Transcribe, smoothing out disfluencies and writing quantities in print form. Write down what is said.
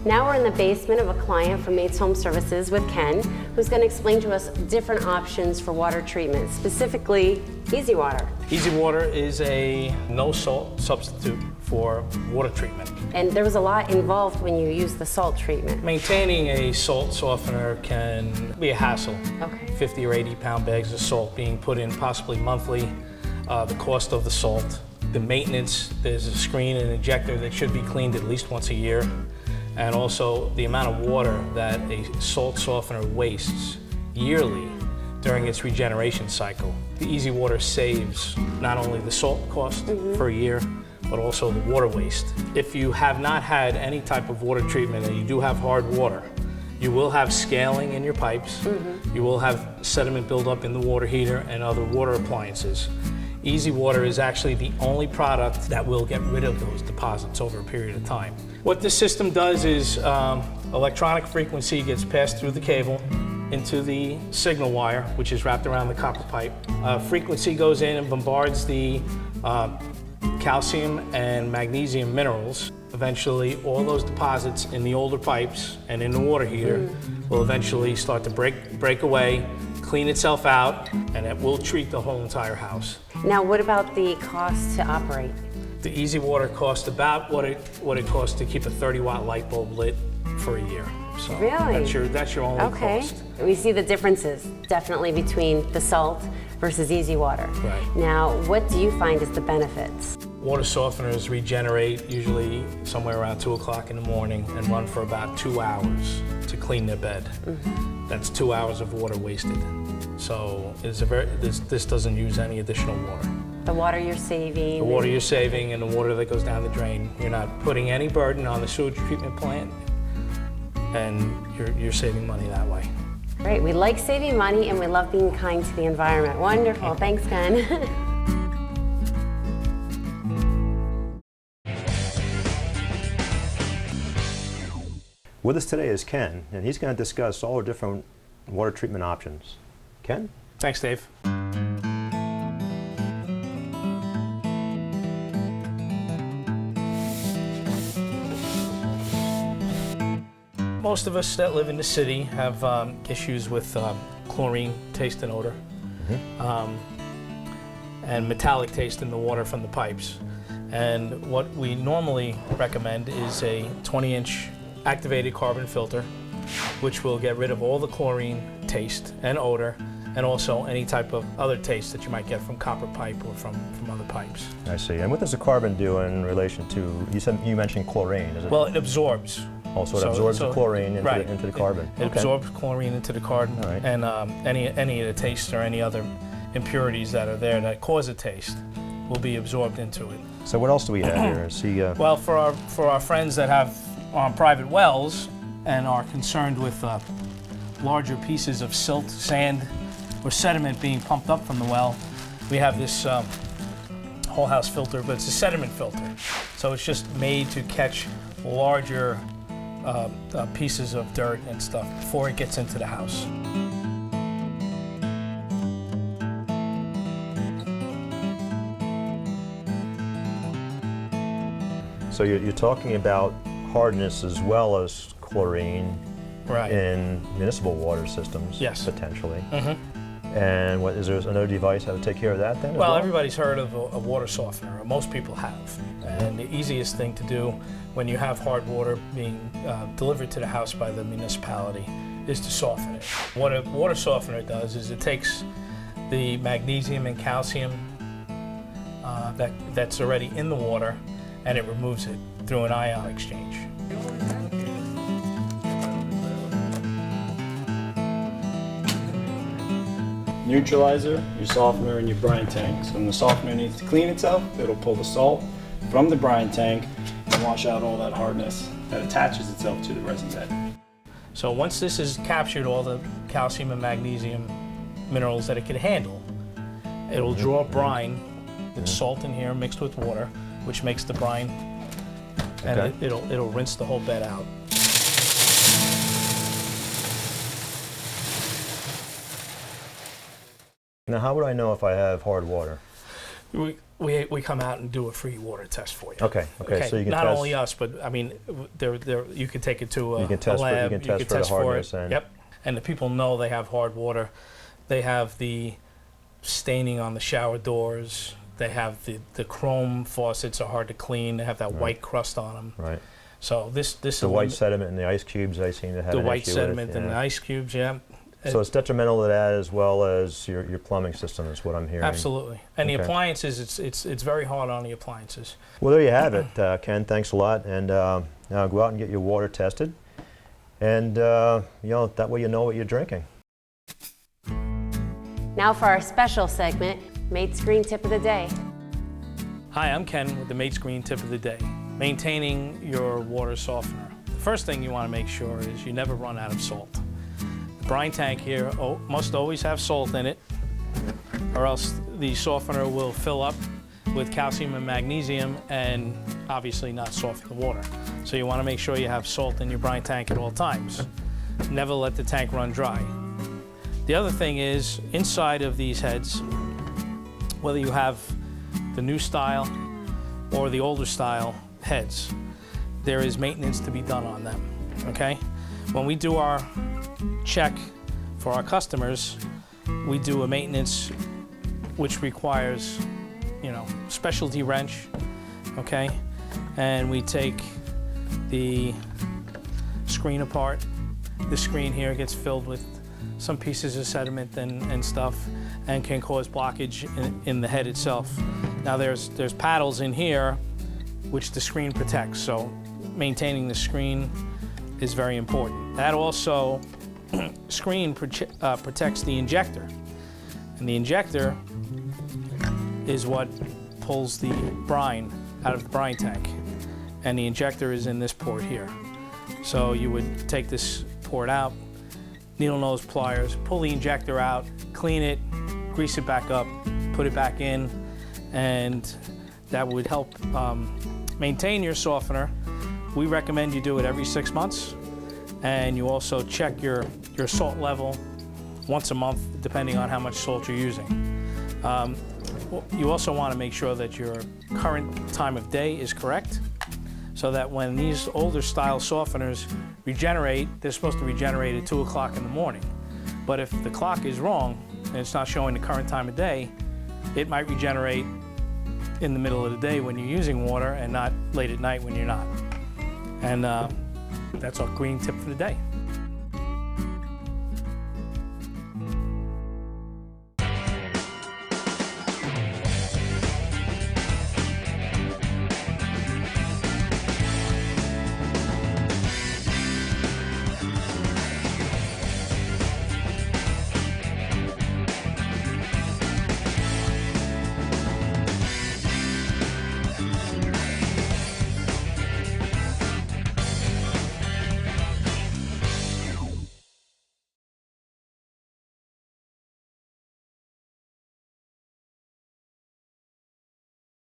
Now we're in the basement of a client from Mates Home Services with Ken, who's going to explain to us different options for water treatment, specifically Easy Water. Easy Water is a no-salt substitute for water treatment. And there was a lot involved when you use the salt treatment. Maintaining a salt softener can be a hassle. Okay. 50 or 80 pound bags of salt being put in possibly monthly, the cost of the salt, the maintenance, there's a screen and injector that should be cleaned at least once a year, and also the amount of water that a salt softener wastes yearly during its regeneration cycle. The Easy Water saves not only the salt cost for a year, but also the water waste. If you have not had any type of water treatment and you do have hard water, you will have scaling in your pipes, you will have sediment buildup in the water heater and other water appliances. Easy Water is actually the only product that will get rid of those deposits over a period of time. What this system does is electronic frequency gets passed through the cable into the signal wire, which is wrapped around the copper pipe. Frequency goes in and bombards the calcium and magnesium minerals. Eventually, all those deposits in the older pipes and in the water heater will eventually start to break away, clean itself out, and it will treat the whole entire house. Now, what about the cost to operate? The Easy Water costs about what it costs to keep a 30-watt light bulb lit for a year. So Really? that's your only cost. We see the differences definitely between the salt versus Easy Water. Right. Now, what do you find is the benefits? Water softeners regenerate usually somewhere around 2 o'clock in the morning and run for about 2 hours to clean their bed. That's 2 hours of water wasted. So this doesn't use any additional water. The water you're saving. The water you're saving and the water that goes down the drain. You're not putting any burden on the sewage treatment plant, and you're saving money that way. Great. We like saving money and we love being kind to the environment. Wonderful. Thanks, Ken. With us today is Ken, and he's going to discuss all the different water treatment options. Ken? Thanks, Dave. Most of us that live in the city have issues with chlorine taste and odor, and metallic taste in the water from the pipes. And what we normally recommend is a 20-inch activated carbon filter, which will get rid of all the chlorine taste and odor, and also any type of other taste that you might get from copper pipe or from other pipes. I see. And what does the carbon do in relation to, you mentioned chlorine. Is it? Well, it absorbs. Also, it absorbs the chlorine into the carbon. It absorbs chlorine into the carbon, right. And any of the taste or any other impurities that are there that cause a taste will be absorbed into it. So what else do we have here? Well, for our friends that have private wells and are concerned with larger pieces of silt, sand, or sediment being pumped up from the well, we have this whole house filter, but it's a sediment filter. So it's just made to catch larger pieces of dirt and stuff before it gets into the house. So you're talking about hardness as well as chlorine in municipal water systems, yes, potentially. And is there another device that would take care of that then? Well, everybody's heard of a water softener, or most people have. And the easiest thing to do when you have hard water being delivered to the house by the municipality is to soften it. What a water softener does is it takes the magnesium and calcium that's already in the water, and it removes it through an ion exchange. Neutralizer, your softener, and your brine tank. So when the softener needs to clean itself, it'll pull the salt from the brine tank and wash out all that hardness that attaches itself to the resin bed. So once this has captured all the calcium and magnesium minerals that it can handle, it'll draw brine. There's salt in here mixed with water, which makes the brine, and it'll rinse the whole bed out. Now, how would I know if I have hard water? We come out and do a free water test for you. Okay. So you can not test, only us, but I mean, you can take it to a, you can test a lab. for, you can test for the hardness and Yep. And the people know they have hard water. They have the staining on the shower doors. They have the chrome faucets are hard to clean. They have that white crust on them. Right. So this The white sediment and the ice cubes, I seem to have the an white issue sediment with, and the ice cubes, yeah. So it's detrimental to that as well as your plumbing system is what I'm hearing. Absolutely. And the Okay. appliances, it's very hard on the appliances. Well, there you have it, Ken. Thanks a lot. And now go out and get your water tested. And, that way you know what you're drinking. Now for our special segment, Mate's Green Tip of the Day. Hi, I'm Ken with the Mate's Green Tip of the Day. Maintaining your water softener. The first thing you want to make sure is you never run out of salt. The brine tank here must always have salt in it, or else the softener will fill up with calcium and magnesium and obviously not soften the water. So you want to make sure you have salt in your brine tank at all times. Never let the tank run dry. The other thing is, inside of these heads, whether you have the new style or the older style heads, there is maintenance to be done on them, okay? When we do our check for our customers, we do a maintenance which requires, specialty wrench, okay? And we take the screen apart. The screen here gets filled with some pieces of sediment and stuff, and can cause blockage in the head itself. Now there's paddles in here which the screen protects, so maintaining the screen is very important. That also screen protects the injector, and the injector is what pulls the brine out of the brine tank, and the injector is in this port here. So you would take this port out, needle nose pliers, pull the injector out, clean it, grease it back up, put it back in, and that would help maintain your softener. We recommend you do it every 6 months, and you also check your salt level once a month, depending on how much salt you're using. You also want to make sure that your current time of day is correct, so that when these older style softeners regenerate, they're supposed to regenerate at 2 o'clock in the morning. But if the clock is wrong and it's not showing the current time of day, it might regenerate in the middle of the day when you're using water and not late at night when you're not. And that's our green tip for the day.